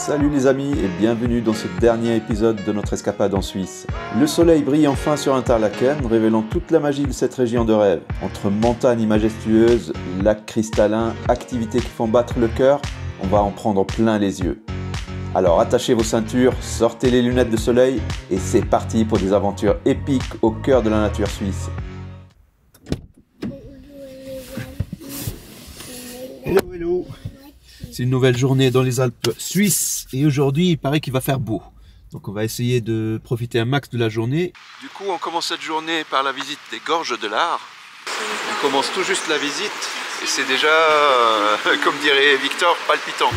Salut les amis et bienvenue dans ce dernier épisode de notre escapade en Suisse. Le soleil brille enfin sur Interlaken, révélant toute la magie de cette région de rêve. Entre montagnes majestueuses, lacs cristallins, activités qui font battre le cœur, on va en prendre plein les yeux. Alors attachez vos ceintures, sortez les lunettes de soleil et c'est parti pour des aventures épiques au cœur de la nature suisse. Hello, hello. C'est une nouvelle journée dans les Alpes suisses et aujourd'hui il paraît qu'il va faire beau. Donc on va essayer de profiter un max de la journée. Du coup on commence cette journée par la visite des gorges de l'Ar. On commence tout juste la visite et c'est déjà, comme dirait Victor, palpitant.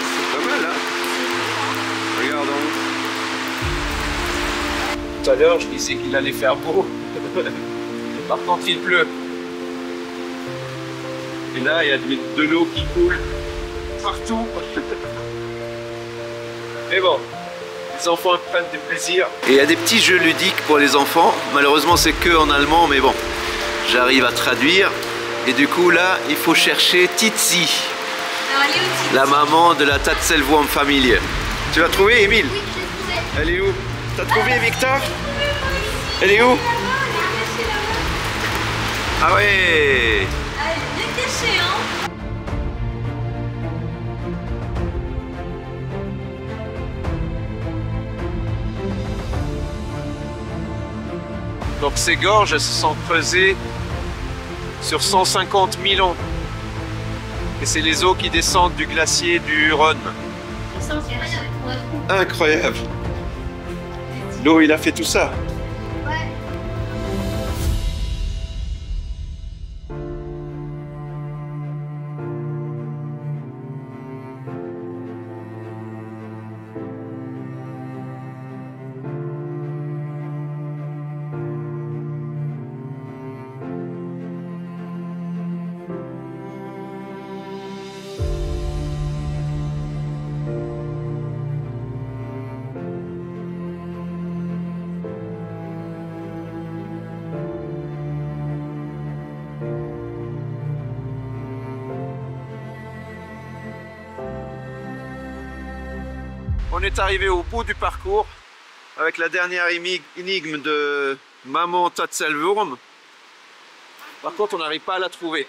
C'est pas mal hein. Regardons. Tout à l'heure je disais qu'il allait faire beau. Par contre il pleut. Et là il y a de l'eau qui coule partout. Mais bon, les enfants prennent du plaisir. Et il y a des petits jeux ludiques pour les enfants. Malheureusement c'est que en allemand, mais bon, j'arrive à traduire. Et du coup là, il faut chercher Titsi, la maman de la Tatzelwurm-Familie. Tu l'as trouvé, Émile? Oui, je l'ai trouvé. Elle est où? T'as trouvé, Victor? Elle est où? Ah ouais! Elle est bien cachée, hein? Donc ces gorges, elles se sont creusées sur 150 000 ans. Et c'est les eaux qui descendent du glacier du Rhône. Incroyable! L'eau, il a fait tout ça. Ouais. On est arrivé au bout du parcours avec la dernière énigme de maman Tatzelwurm. Par contre, on n'arrive pas à la trouver.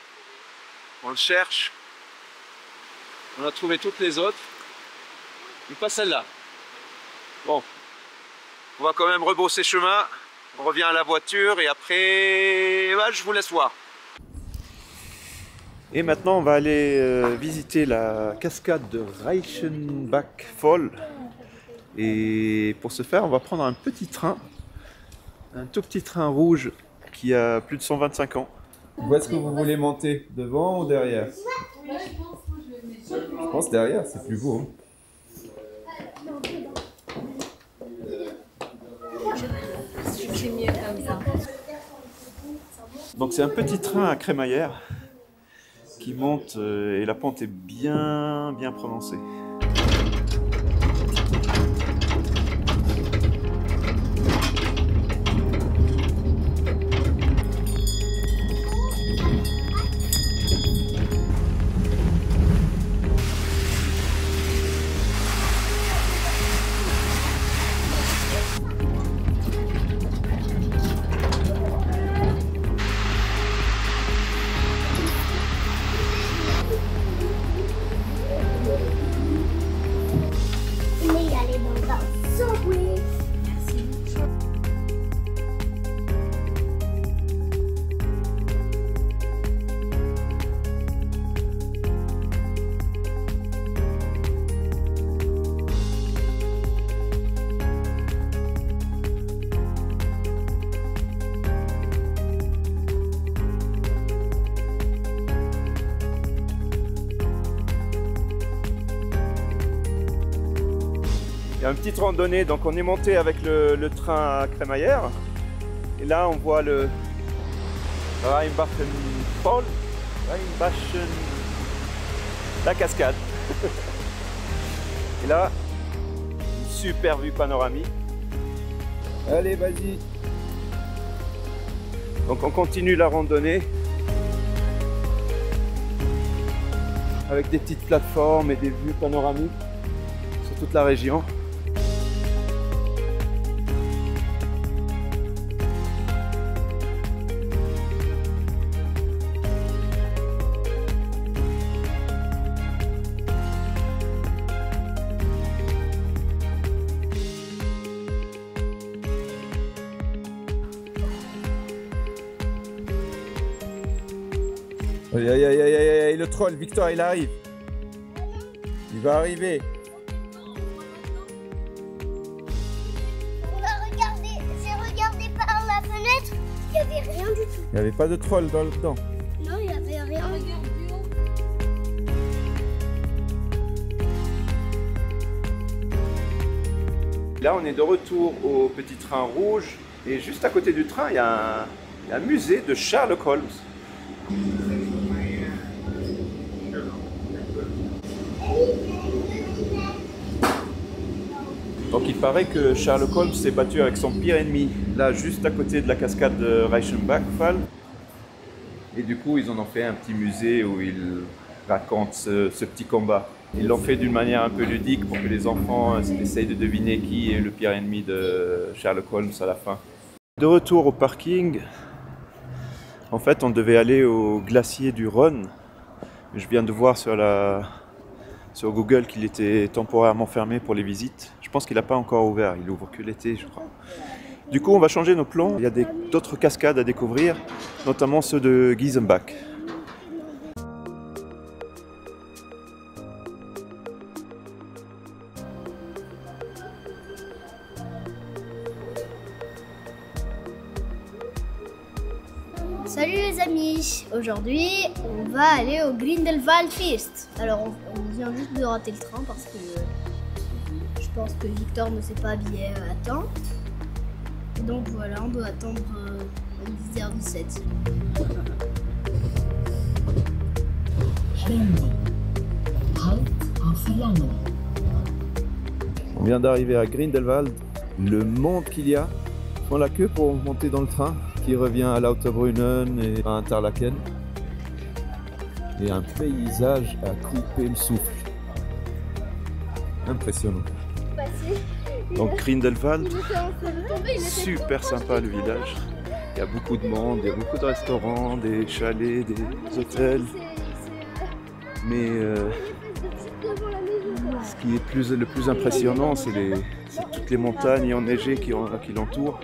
On le cherche. On a trouvé toutes les autres, mais pas celle-là. Bon, on va quand même rebrousser chemin. On revient à la voiture et après, bah, je vous laisse voir. Et maintenant, on va aller visiter la cascade de Reichenbach Fall. Et pour ce faire, on va prendre un petit train, un tout petit train rouge qui a plus de 125 ans. Où est-ce que vous voulez monter? Devant ou derrière? Je pense derrière, c'est plus beau. C'est mieux comme ça. Donc c'est un petit train à crémaillère qui monte et la pente est bien prononcée. Il y a une petite randonnée, donc on est monté avec le train à crémaillère. Et là on voit le Rheinbachen Fall, la cascade. Et là, une super vue panoramique. Allez, vas-y. Donc on continue la randonnée. avec des petites plateformes et des vues panoramiques sur toute la région. Aïe aïe aïe aïe aïe aïe, le troll, Victor il arrive. Il va arriver. On a regardé, j'ai regardé par la fenêtre, il n'y avait rien du tout. Il n'y avait pas de troll dedans. Non, il n'y avait rien. Là on est de retour au petit train rouge et juste à côté du train il y a un musée de Sherlock Holmes. Donc il paraît que Sherlock Holmes s'est battu avec son pire ennemi, là juste à côté de la cascade de Reichenbachfall. Et du coup ils en ont fait un petit musée où ils racontent ce petit combat. Ils l'ont fait d'une manière un peu ludique pour que les enfants essayent de deviner qui est le pire ennemi de Sherlock Holmes à la fin. De retour au parking, en fait on devait aller au glacier du Rhône. Je viens de voir sur Google qu'il était temporairement fermé pour les visites. Je pense qu'il n'a pas encore ouvert, il ouvre que l'été je crois. Du coup on va changer nos plans, il y a d'autres cascades à découvrir, notamment ceux de Giesenbach. Salut les amis, aujourd'hui on va aller au Grindelwald Feast. Alors on vient juste de rater le train parce que je pense que Victor ne s'est pas habillé à temps. Et donc voilà, on doit attendre 10h17. On vient d'arriver à Grindelwald, le monde qu'il y a. On prend la queue pour monter dans le train qui revient à Lauterbrunnen et à Interlaken. Et un paysage à couper le souffle. Impressionnant. Donc Grindelwald, super sympa le village. Il y a beaucoup de monde, il y a beaucoup de restaurants, des chalets, des hôtels. Mais ce qui est le plus impressionnant, c'est toutes les montagnes enneigées qui l'entourent.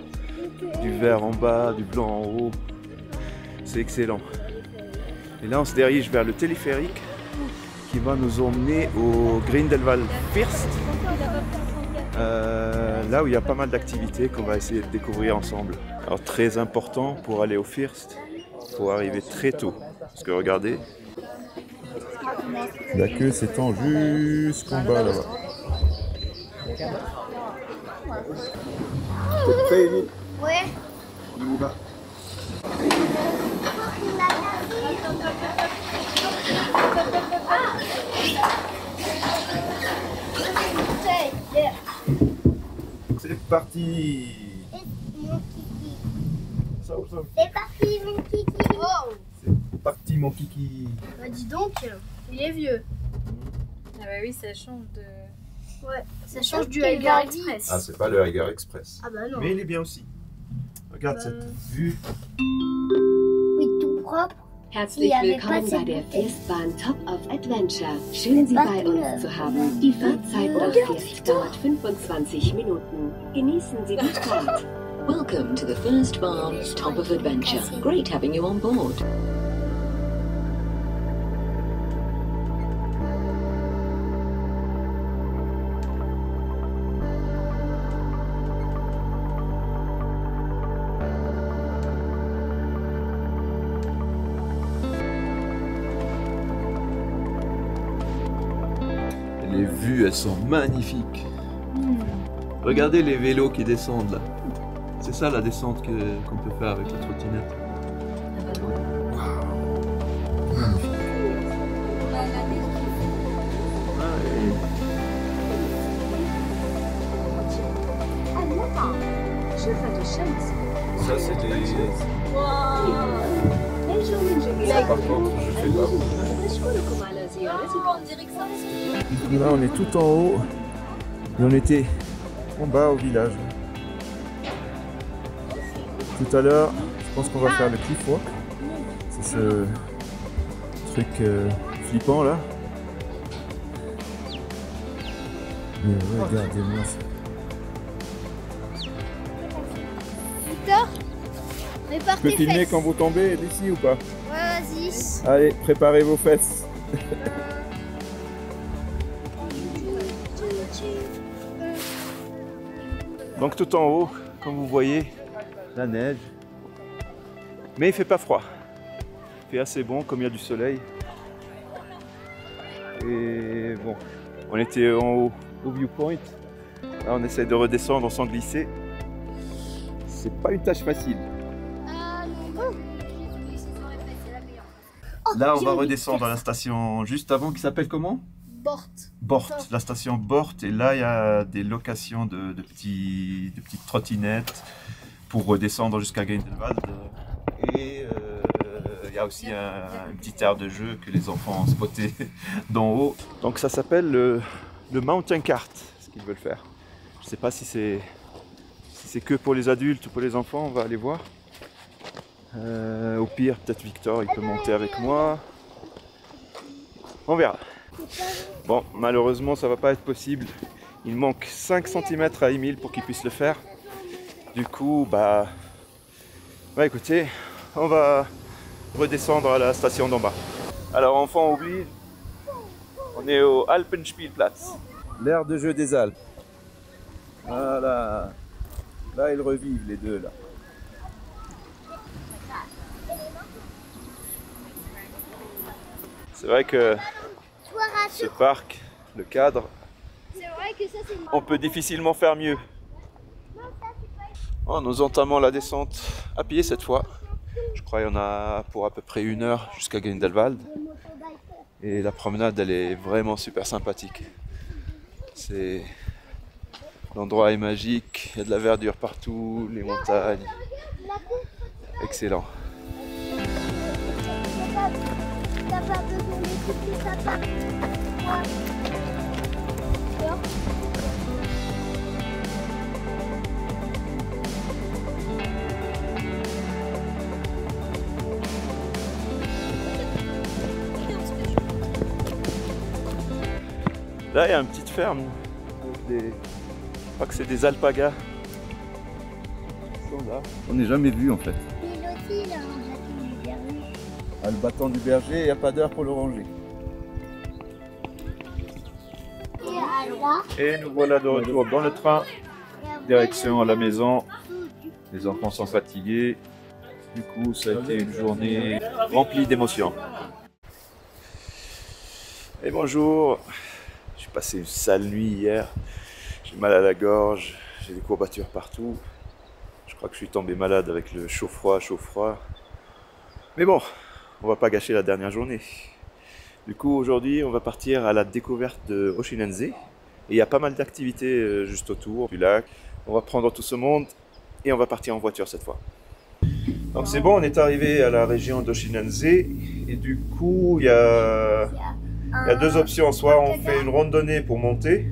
Du vert en bas, du blanc en haut. C'est excellent. Et là, on se dirige vers le téléphérique qui va nous emmener au Grindelwald First. Là où il y a pas mal d'activités qu'on va essayer de découvrir ensemble. Alors très important pour aller au First, il faut arriver très tôt. Parce que regardez, la queue s'étend jusqu'en bas là-bas. T'es prêt, Élie ? Ouais. On y va. C'est parti. Mon kiki. Ça. C'est parti mon kiki. Oh. C'est parti mon kiki. Bah dis donc, il est vieux. Ah bah oui, ça change de... Ouais, ça change du Eiger Express. Ah, c'est pas le Eiger Express. Ah bah non. Mais il est bien aussi. Regarde cette vue. Oui, tout propre. Herzlich willkommen bei der Festbahn Top of Adventure. Schön, Sie bei uns zu haben. Die Fahrzeit nach Fest dauert 25 Minuten. Genießen Sie die Fahrt. Welcome to the first barn Top of Adventure. Great having you on board. Les vues, elles sont magnifiques. Regardez les vélos qui descendent là. C'est ça la descente qu'on peut faire avec la trottinette. Ça c'est des... Il a Par contre, je fais pas. Là, on est tout en haut. Et on était en bas au village. Tout à l'heure, je pense qu'on va faire le cliff walk. C'est ce truc flippant là. Mais regardez-moi ça. Victor, prépare Je peux tes filmer fesses. quand vous tombez d'ici ou pas? Ouais, vas-y. Allez, préparez vos fesses. Donc tout en haut, comme vous voyez, la neige. Mais il fait pas froid. Il fait assez bon comme il y a du soleil. Et bon, on était en haut au viewpoint. Là on essaie de redescendre sans glisser. C'est pas une tâche facile. Là on va redescendre à la station juste avant qui s'appelle comment? Bort. Bort, la station Bort, et là il y a des locations de petites trottinettes pour redescendre jusqu'à Grindelwald. Et il y a aussi une petite aire de jeu que les enfants ont spoté d'en haut. Donc ça s'appelle le Mountain Kart, ce qu'ils veulent faire. Je ne sais pas si c'est que pour les adultes ou pour les enfants, on va aller voir. Au pire, peut-être Victor, il peut monter avec moi. On verra. Bon, malheureusement, ça va pas être possible. Il manque 5 cm à Emile pour qu'il puisse le faire. Du coup, bah écoutez, on va redescendre à la station d'en bas. Alors, enfant, oublie, on est au Alpenspielplatz, l'aire de jeu des Alpes. Voilà. Là, ils revivent les deux là. C'est vrai que ce parc, le cadre, on peut difficilement faire mieux. Oh, nous entamons la descente à pied cette fois. Je crois qu'il y en a pour à peu près 1 heure jusqu'à Grindelwald. Et la promenade, elle est vraiment super sympathique. L'endroit est magique, il y a de la verdure partout, les montagnes. Excellent. T'as pas besoin d'écouter ça part. Là, il y a une petite ferme. Je crois que c'est des alpagas. Ils sont là. On n'est jamais vu en fait. Il aussi, là, un bâton du berger. Ah, le bâton du berger, il n'y a pas d'heure pour le ranger. Et à droite. Et nous voilà de retour dans le train, direction à la maison. Les enfants sont fatigués. Du coup, ça a été une journée remplie d'émotions. Et bonjour. J'ai passé une sale nuit hier. J'ai mal à la gorge, j'ai des courbatures partout. Je crois que je suis tombé malade avec le chaud-froid. Mais bon, on va pas gâcher la dernière journée. Du coup, aujourd'hui, on va partir à la découverte de Oshinense. Et il y a pas mal d'activités juste autour du lac. On va prendre tout ce monde et on va partir en voiture cette fois. Donc c'est bon, on est arrivé à la région d'Oshinense. Et du coup, il y a 2 options. Soit on fait une randonnée pour monter,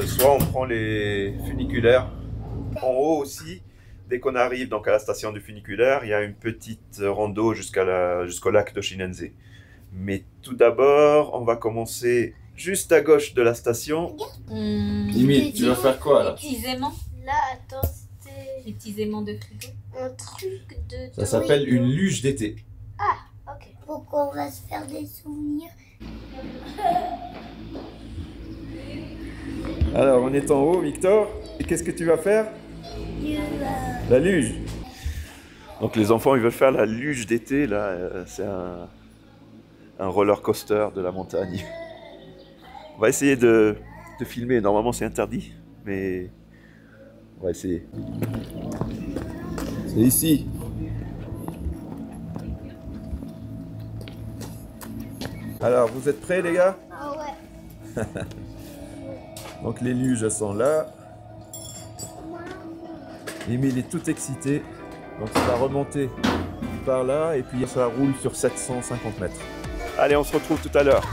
soit on prend les funiculaires. En haut aussi, dès qu'on arrive donc à la station du funiculaire, il y a une petite rando jusqu'au lac d'Oshinense. Mais tout d'abord, on va commencer juste à gauche de la station. Emile, tu vas faire quoi là? Les petits aimants. Là, attends, c'était Les petits aimants de frigo. un truc de... Ça s'appelle une luge d'été. Ok. Pourquoi on va se faire des souvenirs? Alors, on est en haut, Victor. Et qu'est-ce que tu vas faire? La luge. Donc les enfants, ils veulent faire la luge d'été. Là, c'est un roller coaster de la montagne. On va essayer de filmer. Normalement, c'est interdit, mais on va essayer. C'est ici. Alors, vous êtes prêts, les gars? Ah ouais. Donc les luges, elles sont là. Emile est tout excité. Donc ça va remonter part là et puis ça roule sur 750 mètres. Allez, on se retrouve tout à l'heure.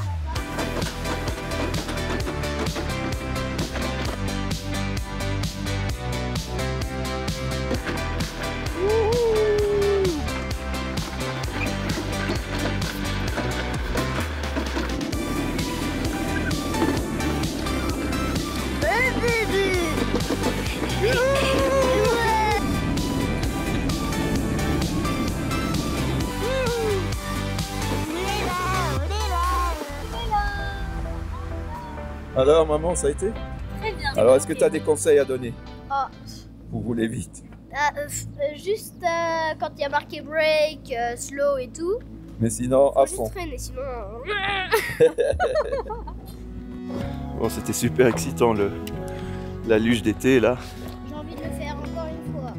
Alors maman, ça a été? Très bien. Alors est-ce que tu as des conseils à donner Ah, pour rouler vite? juste quand il y a marqué break, slow et tout. Mais sinon Faut à juste fond. freiner, sinon. Bon, c'était super excitant la luge d'été là. J'ai envie de le faire encore une fois.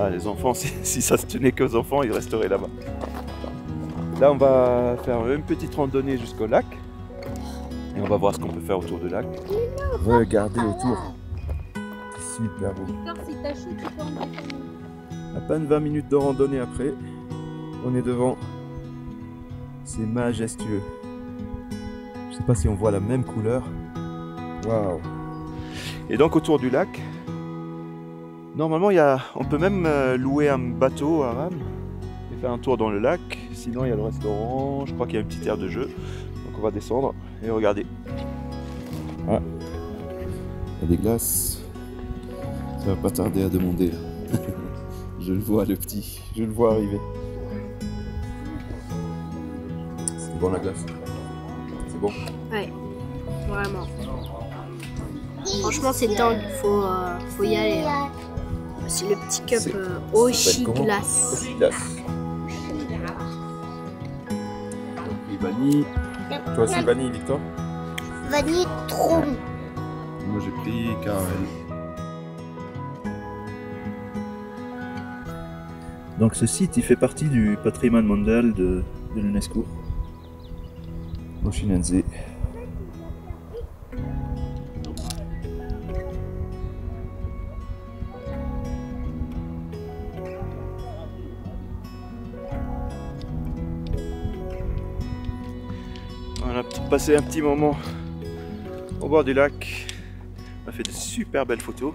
Ah, les enfants, si ça se tenait qu'aux enfants, ils resteraient là-bas. Là, on va faire une petite randonnée jusqu'au lac. Et on va voir ce qu'on peut faire autour du lac. Regardez autour. Super beau. Victor, si t'as chaud, tu peux en mettre un. À peine 20 minutes de randonnée après, on est devant. C'est majestueux. Je sais pas si on voit la même couleur. Waouh. Et donc autour du lac, normalement on peut même louer un bateau à rame et faire un tour dans le lac. Sinon il y a le restaurant, je crois qu'il y a une petite aire de jeu. Donc on va descendre et regarder. Ah, il y a des glaces. Ça va pas tarder à demander. Je le vois le petit, je le vois arriver. C'est bon la glace? C'est bon? Ouais, vraiment. Franchement, c'est dingue. Faut y aller. Hein. C'est le petit cup C'est- Oshi comment? Glace. Oshi Glace. Et vanille. Toi aussi vanille, Victor? Vanille trop bon. Moi j'ai pris caramel. Donc ce site il fait partie du patrimoine mondial de l'UNESCO. Oshinanze. On a passé un petit moment au bord du lac. On a fait de super belles photos.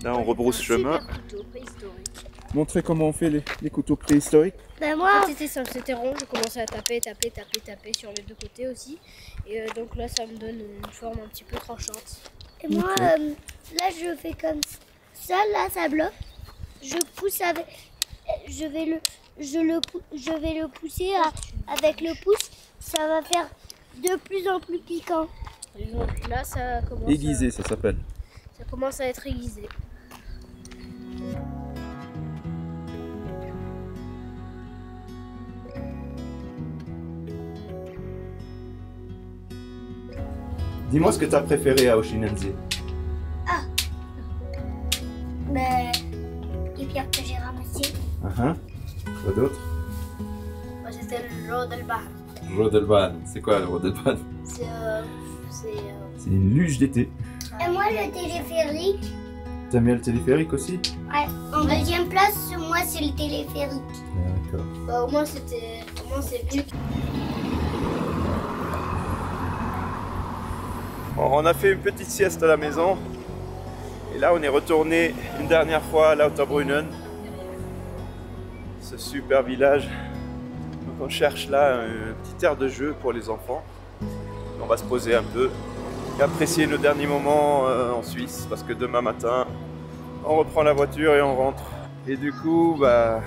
Là on rebrousse chemin. Super couteau préhistorique. Montrer comment on fait les couteaux préhistoriques. Ben moi, c'était rond, j'ai commencé à taper sur les deux côtés aussi. Et donc là, ça me donne une forme un petit peu tranchante. Et moi, Ok. là, je fais comme ça, là, ça bloque. Je pousse avec, je vais le pousser avec le pouce. Ça va faire de plus en plus piquant. Et donc là, ça commence. Aiguisé ça s'appelle. Ça commence à être aiguisé. Dis-moi ce que tu as préféré à Oshinanze. Mais les pierres que j'ai ramassées, Quoi d'autre? moi, c'était le Rodelbahn. Rodelbahn. C'est quoi le Rodelbahn? C'est C'est une luge d'été. Et moi, le téléphérique. T'aimes bien le téléphérique aussi? Ouais. En deuxième place, moi, c'est le téléphérique. D'accord. Bah, au moins, c'est mieux. On a fait une petite sieste à la maison. Et là, on est retourné une dernière fois à Lauterbrunnen. Ce super village. Donc on cherche là une petite aire de jeu pour les enfants. On va se poser un peu et apprécier nos derniers moments en Suisse. Parce que demain matin, on reprend la voiture et on rentre. Et du coup, bah,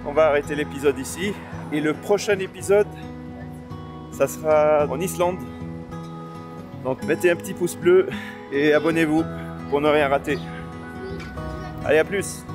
on va arrêter l'épisode ici. Et le prochain épisode, ça sera en Islande. Donc mettez un petit pouce bleu et abonnez-vous pour ne rien rater. Allez, à plus!